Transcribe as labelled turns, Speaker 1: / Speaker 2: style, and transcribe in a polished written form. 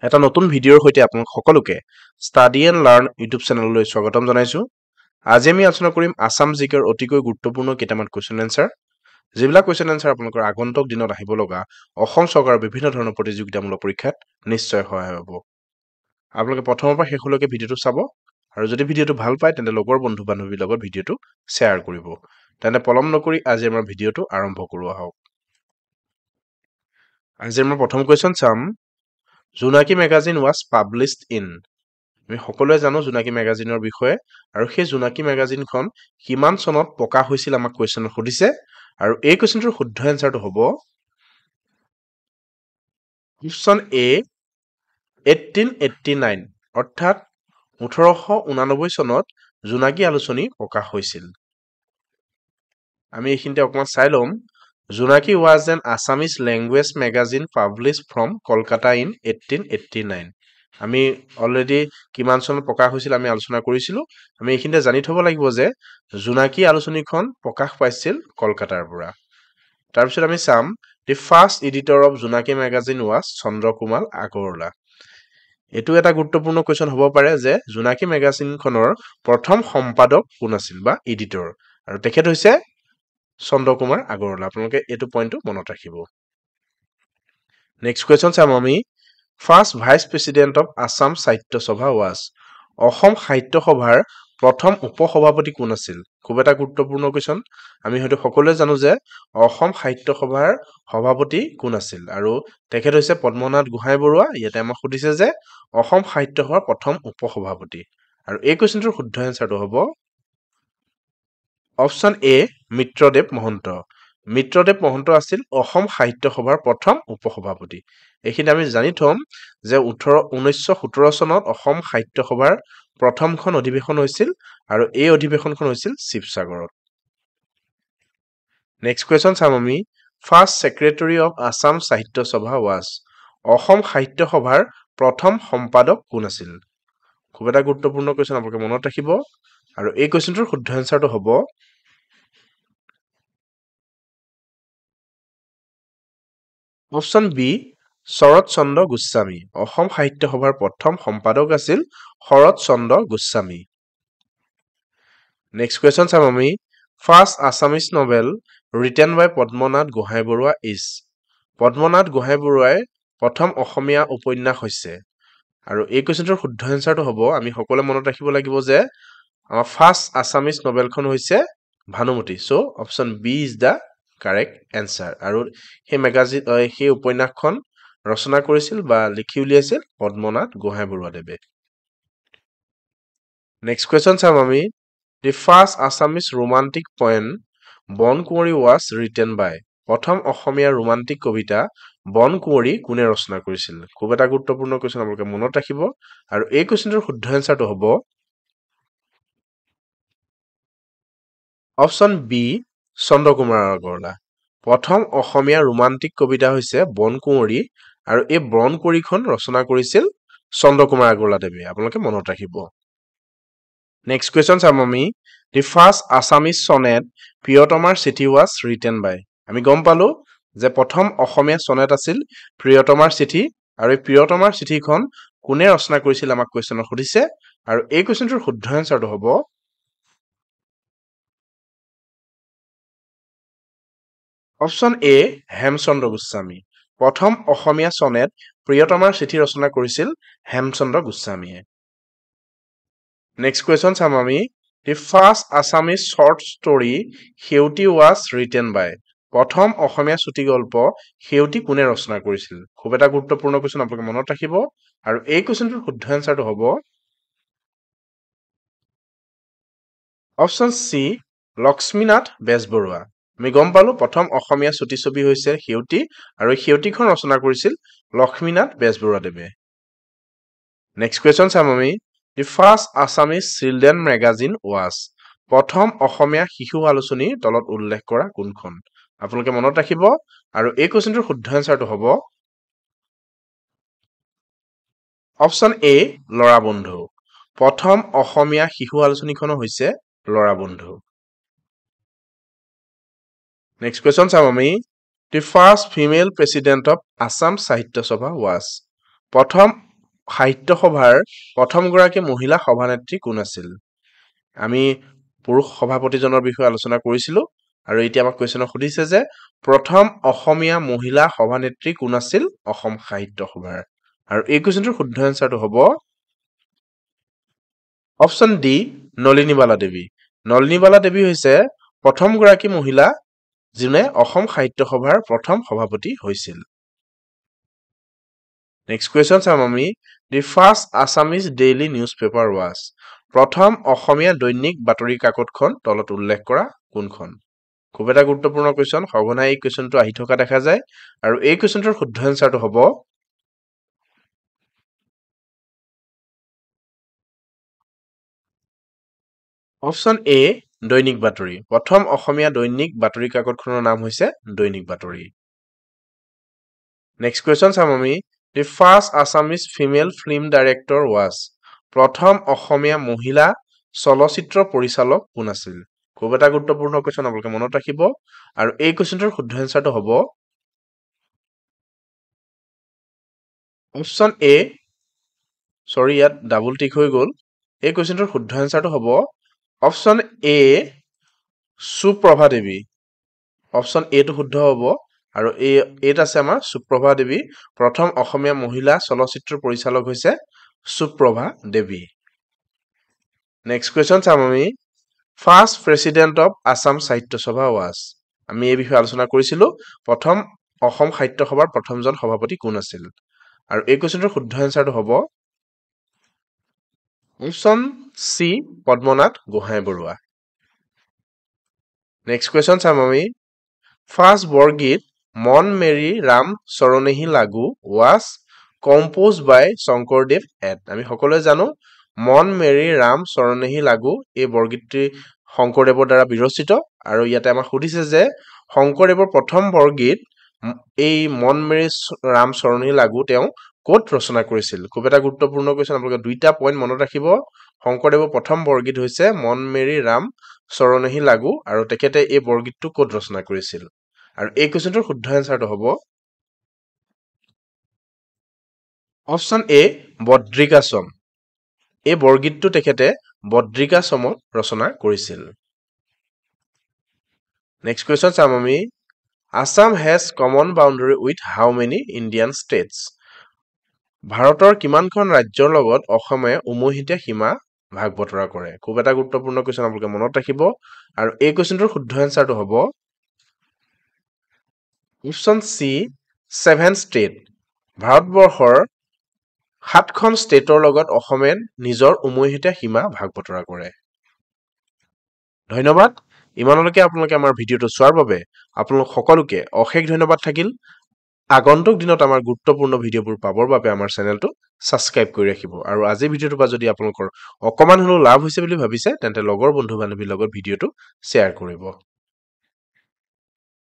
Speaker 1: এটা নতুন ভিডিঅ'ৰ সৈতে আপোনালোক সকলোকে ষ্টাডি এণ্ড লাৰ্ণ ইউটিউব চেনেললৈ স্বাগতম জনাইছো। আজি আমি আলোচনা কৰিম আসাম জিকেৰ অতিকৈ গুৰুত্বপূৰ্ণ কেইটামান কুৱেশ্যন এনচাৰ, যিবিলাক কুৱেশ্যন এনচাৰ আপোনালোকৰ আগন্তুক দিনত আহিব লগা অসম চৰকাৰৰ বিভিন্ন ধৰণৰ প্ৰতিযোগিতামূলক পৰীক্ষাত নিশ্চয় সহায় হ'ব। আপোনালোকে প্ৰথমৰ পৰা শেষলৈকে ভিডিঅ'টো চাব আৰু যদি ভিডিঅ'টো ভাল পায় তেন্তে লগৰ বন্ধু বান্ধৱীৰ লগত ভিডিঅ'টো শ্বেয়াৰ কৰিব। তেন্তে পলম নকৰি আজি আমাৰ ভিডিঅ'টো আৰম্ভ কৰোঁ আহক। আজি আমাৰ প্ৰথম কুৱেশ্যন চাম। জোনাকী মেগাজিন ৱাজ পাব্লিছড ইন। আমি সকলোৱে জানো জোনাকী মেগাজিনৰ বিষয়ে, আৰু সেই জোনাকী মেগাজিনখন কিমান চনত প্ৰকাশ হৈছিল আমাক কুৱেশ্যনত সুধিছে, আৰু এই কুৱেশ্যনটোৰ শুদ্ধ এনচাৰটো হ'ব অপশ্যন এ 1889, অৰ্থাৎ 1889 চনত জোনাকী আলোচনী প্ৰকাশ হৈছিল। আমি এইখিনিতে অকণমান চাই ল'ম। Jonaki was an Assamese language magazine published from Kolkata in 1889। আমি অলৰেডি কিমান চনত প্ৰকাশ হৈছিল আমি আলোচনা কৰিছিলোঁ। আমি এইখিনিতে জানি থ'ব লাগিব যে জোনাকী আলোচনীখন প্ৰকাশ পাইছিল কলকাতাৰ পৰা। তাৰপিছত আমি চাম the first editor of Jonaki magazine was Chandra Kumar Agarwala. এইটো এটা গুৰুত্বপূৰ্ণ কুৱেশ্যন হ'ব পাৰে যে জোনাকী মেগাজিনখনৰ প্ৰথম সম্পাদক কোন আছিল বা এডিটৰ, আৰু তেখেত হৈছে চন্দ্ৰকুমাৰ আগৰৱালা। আপোনালোকে এইটো পইণ্টটো মনত ৰাখিব। নেক্সট কুৱেশ্যন চাম আমি। First vice president of Assam সাহিত্য সভা ৱাজ। অসম সাহিত্য সভাৰ প্ৰথম উপসভাপতি কোন আছিল? খুব এটা গুৰুত্বপূৰ্ণ কুৱেশ্যন। আমি হয়তো সকলোৱে জানো যে অসম সাহিত্য সভাৰ সভাপতি কোন আছিল, আৰু তেখেত হৈছে পদ্মনাথ গোহাঁই বৰুৱা। ইয়াতে আমাক সুধিছে যে অসম সাহিত্য সভাৰ প্ৰথম উপসভাপতি, আৰু এই কুৱেশ্যনটোৰ শুদ্ধ এনচাৰটো হ'ব অপশ্যন এ মিত্ৰদেৱ মহন্ত। মিত্ৰদেৱ মহন্ত আছিল অসম সাহিত্য সভাৰ প্ৰথম উপসভাপতি। এইখিনি আমি জানি থম যে 1917 চনত অসম সাহিত্য সভাৰ প্ৰথমখন অধিৱেশন হৈছিল, আৰু এই অধিৱেশনখন হৈছিল শিৱসাগৰত। নেক্সট কুৱেশ্যন চাম আমি। ফাৰ্ষ্ট ছেক্ৰেটাৰী অফ আছাম সাহিত্য সভা ৱাজ। অসম সাহিত্য সভাৰ প্ৰথম সম্পাদক কোন আছিল? খুব এটা গুৰুত্বপূৰ্ণ কুৱেশ্যন, আপোনালোকে মনত ৰাখিব, আৰু এই কুৱেশ্যনটোৰ শুদ্ধ এনচাৰটো হ'ব অপশ্যন বি শৰৎ চন্দ্ৰ গোস্বামী। অসম সাহিত্য সভাৰ প্ৰথম সম্পাদক আছিল শৰৎ চন্দ্ৰ গোস্বামী। নেক্সট কুৱেশ্যন চাম আমি। First Assamese novel written by Padmanath Gohain Baruah is. Padmanath Gohain বৰুৱাই প্ৰথম অসমীয়া উপন্যাস হৈছে, আৰু এই কুৱেশ্যনটোৰ শুদ্ধ এনচাৰটো হ'ব, আমি সকলোৱে মনত ৰাখিব লাগিব যে আমাৰ ফাৰ্ষ্ট আছামিজ নভেলখন হৈছে Bhanumati. So' option B is the correct answer, আৰু সেই উপন্যাসখন ৰচনা কৰিছিল বা লিখি উলিয়াইছিল পদ্মনাথ গোহাঁই বৰুৱাদেৱে। নেক্সট কুৱেশ্যন চাম আমি। The first Assamese romantic poem Bon Kunwari was written by. প্ৰথম অসমীয়া ৰোমান্টিক কবিতা বন কুঁৱৰী কোনে ৰচনা কৰিছিল? খুব এটা গুৰুত্বপূৰ্ণ কুৱেশ্যন, আপোনালোকে মনত ৰাখিব, আৰু এই কুৱেশ্যনটোৰ শুদ্ধ এনচাৰটো হ'ব অপশ্যন বি চন্দ্ৰকুমাৰ আগৰৱালা। প্ৰথম অসমীয়া ৰোমান্টিক কবিতা হৈছে বন কুঁৱৰী, আৰু এই বন কুঁৱৰীখন ৰচনা কৰিছিল চন্দ্ৰকুমাৰ আগৰৱালাদেৱে। আপোনালোকে মনত ৰাখিব। নেক্সট কুৱেশ্যন চাম আমি। দি ফাৰ্ষ্ট আছামিজ চনেট প্ৰিয়তমাৰ চিঠি ৱাজ ৰিটেন বাই। আমি গম পালো যে প্ৰথম অসমীয়া চনেট আছিল প্ৰিয়তমাৰ চিঠি, আৰু এই প্ৰিয়তমাৰ চিঠিখন কোনে ৰচনা কৰিছিল আমাক কুৱেশ্যনত সুধিছে, আৰু এই কুৱেশ্যনটোৰ শুদ্ধ এনচাৰটো হ'ব অপশ্যন এ হেমচন্দ্ৰ গোস্বামী। প্ৰথম অসমীয়া চনেট প্ৰিয়তমাৰ চিঠি ৰচনা কৰিছিল হেমচন্দ্ৰ গোস্বামীয়ে। নেক্সট কুৱেশ্যন চাম আমি। The first Assamese short story Seuti was written by. প্ৰথম অসমীয়া চুটি গল্প সেউতী কোনে ৰচনা কৰিছিল? খুব এটা গুৰুত্বপূৰ্ণ কুৱেশ্যন, আপোনালোকে মনত ৰাখিব, আৰু এই কুৱেশ্যনটোৰ শুদ্ধ এনচাৰটো হ'ব অপশ্যন চি লক্ষ্মীনাথ বেজবৰুৱা। আমি গম পালো প্ৰথম অসমীয়া চুটি ছবি হৈছে সেউতী, আৰু এই সেউতীখন ৰচনা কৰিছিল লক্ষ্মীনাথ বেজবৰুৱাদেৱে। নেক্সট কুৱেশ্যন চাম আমি। The first Assamese children magazine was. প্ৰথম অসমীয়া শিশু আলোচনীৰ তলত উল্লেখ কৰা কোনখন? আপোনালোকে মনত ৰাখিব, আৰু এই কুৱেশ্যনটোৰ শুদ্ধ এনচাৰটো হ'ব অপশ্যন এ ল'ৰা বন্ধু। প্ৰথম অসমীয়া শিশু আলোচনীখন হৈছে ল'ৰা বন্ধু। নেক্সট কুৱেশ্যন চাম আমি। The first female president of Assam সাহিত্য সভা ৱাজ। প্ৰথম সাহিত্য সভাৰ প্ৰথমগৰাকী মহিলা সভানেত্ৰী কোন আছিল? আমি পুৰুষ সভাপতিজনৰ বিষয়ে আলোচনা কৰিছিলো আৰু এতিয়া আমাক কুৱেশ্যনত সুধিছে যে প্ৰথম অসমীয়া মহিলা সভানেত্ৰী কোন আছিল অসম সাহিত্য সভাৰ? আৰু এই কুৱেশ্যনটোৰ শুদ্ধ এনচাৰটো হ'ব অপশ্যন ডি নলিনীবালা দেৱী। নলিনীবালা দেৱী হৈছে প্ৰথমগৰাকী মহিলা যোনে অসম সাহিত্য সভাৰ প্ৰথম সভাপতি হৈছিল। নেক্সট কুৱেশ্যন চাম আমি the first Assamese daily news paper was. প্ৰথম অসমীয়া দৈনিক বাতৰি কাকতখন তলত উল্লেখ কৰা কোনখন? খুব এটা গুৰুত্বপূৰ্ণ কুৱেশ্যন, সঘনাই এই কুৱেশ্যনটো আহি থকা দেখা যায় আৰু এই কুৱেশ্যনটোৰ শুদ্ধ এনচাৰটো হ'ব অপশ্যন এ দৈনিক বাতৰি। প্ৰথম অসমীয়া দৈনিক বাতৰি কাকতখনৰ নাম হৈছে দৈনিক বাতৰি। নেক্সট কুৱেশ্যন চাম আমি the first Assamese female film director was. প্ৰথম অসমীয়া মহিলা চলচ্চিত্ৰ পৰিচালক কোন আছিল? খুব এটা গুৰুত্বপূৰ্ণ কুৱেশ্যন, আপোনালোকে মনত ৰাখিব আৰু এই কুৱেশ্যনটোৰ শুদ্ধ এনচাৰটো হ'ব অপশ্যন এ, সৰি ইয়াত ডাবল টিক হৈ গ'ল। এই কুৱেশ্যনটোৰ শুদ্ধ এনচাৰটো হ'ব option A Suprabha Devi. Option এটো শুদ্ধ হ'ব আৰু এইত আছে আমাৰ সুপ্ৰভা দেৱী। প্ৰথম অসমীয়া মহিলা চলচ্চিত্ৰ পৰিচালক হৈছে সুপ্ৰভা দেৱী। নেক্সট কুৱেশ্যন চাম আমি ফাৰ্ষ্ট প্ৰেচিডেণ্ট অফ আছাম সাহিত্য সভা ৱাজ। আমি এই বিষয়ে আলোচনা কৰিছিলো। প্ৰথম অসম সাহিত্য সভাৰ প্ৰথমজন সভাপতি কোন আছিল? আৰু এই কুৱেশ্যনটোৰ শুদ্ধ এনচাৰটো হ'ব option C Padmanath Gohain Baruah. Next question চাম আমি first Borgeet Mon Meri Ram Charanehi Lagu was composed by Sankardev at. আমি সকলোৱে জানো মন মেৰি ৰাম চৰণেহি লাগু এই বৰগীতটি শংকৰদেৱৰ দ্বাৰা বিৰচিত আৰু ইয়াতে আমাক সুধিছে যে শংকৰদেৱৰ প্ৰথম বৰগীত এই মন মেৰি ৰাম চৰণেহি লাগু তেওঁ ক'ত ৰচনা কৰিছিল? খুব এটা গুৰুত্বপূৰ্ণ কুৱেশ্যন, আপোনালোকে দুইটা পইণ্ট মনত ৰাখিব। শংকৰদেৱৰ প্ৰথম বৰগীত হৈছে মন মেৰি ৰাম চৰণেহি লাগু আৰু তেখেতে এই বৰগীতটো ক'ত ৰচনা কৰিছিল? আৰু এই কুৱেশ্যনটোৰ শুদ্ধ এনচাৰটো হ'ব অপশ্যন এ বদ্ৰিকাশ্ৰম। এই বৰগীতটো তেখেতে বদ্ৰিকাশ্ৰমত ৰচনা কৰিছিল। নেক্সট কুৱেশ্যন চাম আমি Assam has common boundary with how many Indian states. ভাৰতৰ কিমানখন ৰাজ্যৰ লগত অসমে উমৈহতীয়া সীমা ভাগ বতৰা কৰে? খুব এটা গুৰুত্বপূৰ্ণ কুৱেশ্যন, আপোনালোকে মনত ৰাখিব আৰু এই কুৱেশ্যনটোৰ শুদ্ধ এনচাৰটো হ'ব অপশ্যন চি 7 ষ্টেট। ভাৰতবৰ্ষৰ 7খন ষ্টেটৰ লগত অসমে নিজৰ উমৈহতীয়া সীমা ভাগ বতৰা কৰে। ধন্যবাদ। ইমানলৈকে আপোনালোকে আমাৰ ভিডিঅ'টো চোৱাৰ বাবে আপোনালোক সকলোকে অশেষ ধন্যবাদ থাকিল। আগন্তুক দিনত আমাৰ গুৰুত্বপূৰ্ণ ভিডিঅ'বোৰ পাবৰ বাবে আমাৰ চেনেলটো ছাবস্ক্ৰাইব কৰি ৰাখিব আৰু আজিৰ ভিডিঅ'টোৰ পৰা যদি আপোনালোকৰ অকণমান হ'লেও লাভ হৈছে বুলি ভাবিছে তেন্তে লগৰ বন্ধু বান্ধৱীৰ লগত ভিডিঅ'টো শ্বেয়াৰ কৰিব।